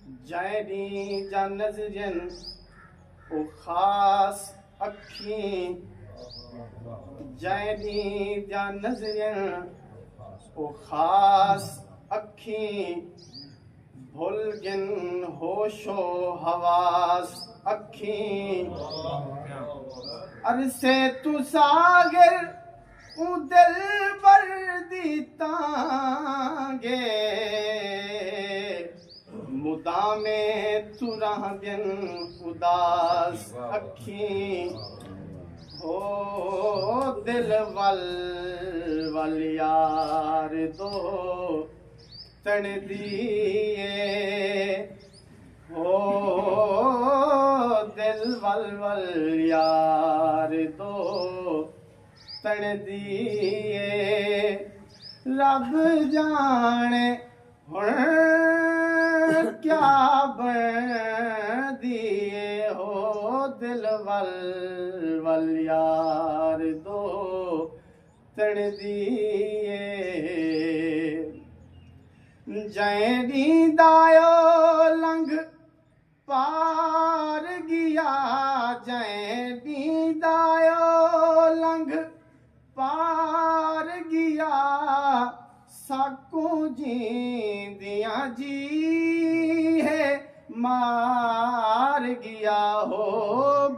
जैनी जा नज़रन ओ ख़ास अखीं, जैनी जा नज़रन ओ ख़ास अखीं, भुल गिन होशो हवास अखीं। अरसे तू सागर ऊ दिल पर दी तांगे, मुदामे तू रहबियन उदास अखीं। हो दिल वल वल यार दो तण दिए, हो दिल वल वल यार दो तण दिए। रब जाने हुण क्या बन दिए, हो दिल वल वल यार दो तण दिए। जैं दीदायो लंघ पार गया, जैं दीदायो लंघ पार गया, साकू जींदियां जी है मार गया। हो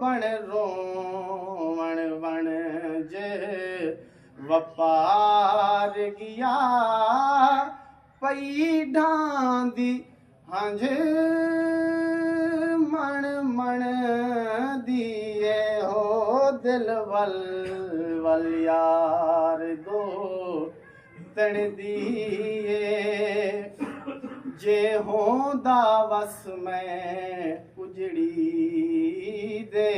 बण रोवण वण जे वपार गया, पई ढांदी हंझ मण मण दिए, हो दिल वल वल यार दो तण दिए। जे होंदा वस में उजड़ी दे,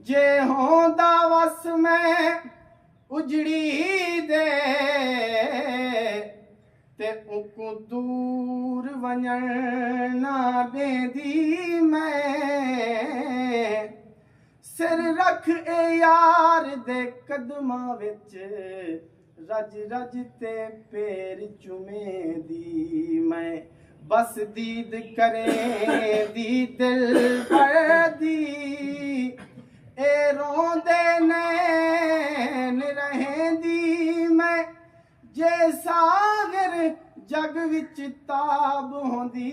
जे होंदा वस में उजड़ी दे, ते उकु दूर वञण ना ॾेंदी मैं। सिर रख ए यार दे कदमां विच, रज रज ते पैर चुमेंदी मैं। बस दीद करे दी दिल भर दी, ए रोंदे नैन रहेंदी मैं। जे सागर जग विच ताब होंदी,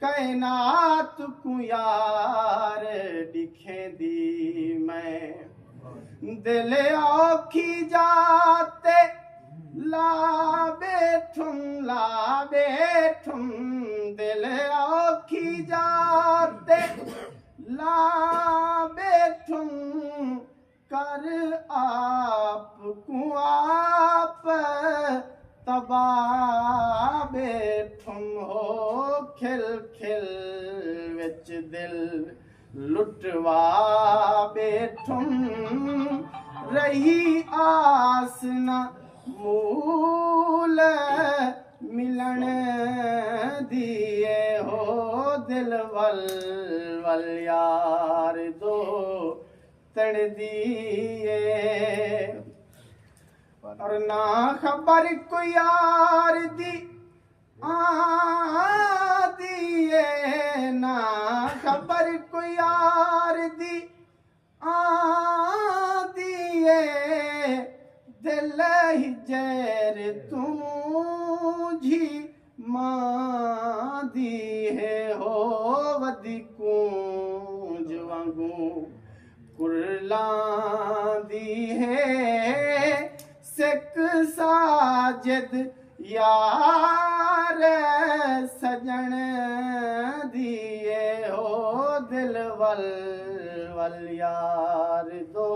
कायनात को यार दिखेंदी मैं। दिल औखी जाते ला बैठुम, दिल औखी जाते ला बैठुम, कर आप को आप तबा बैठुम। हो खिल खिल विच दिल लुटवा बैठुम, रही आस न मूल मिलन दिए, हो दिल वल वल यार दो तण दिए। और ना खबर को यार दी दिए, ना खबर को यार दी दिए, दिल ही जैर तुझी मां दी है। हो वदी कूंज वांगू कुरलांदी है, सिक साजिद यार सजण दिए, हो दिल वल वल यार दो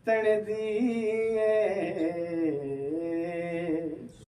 तण दिए।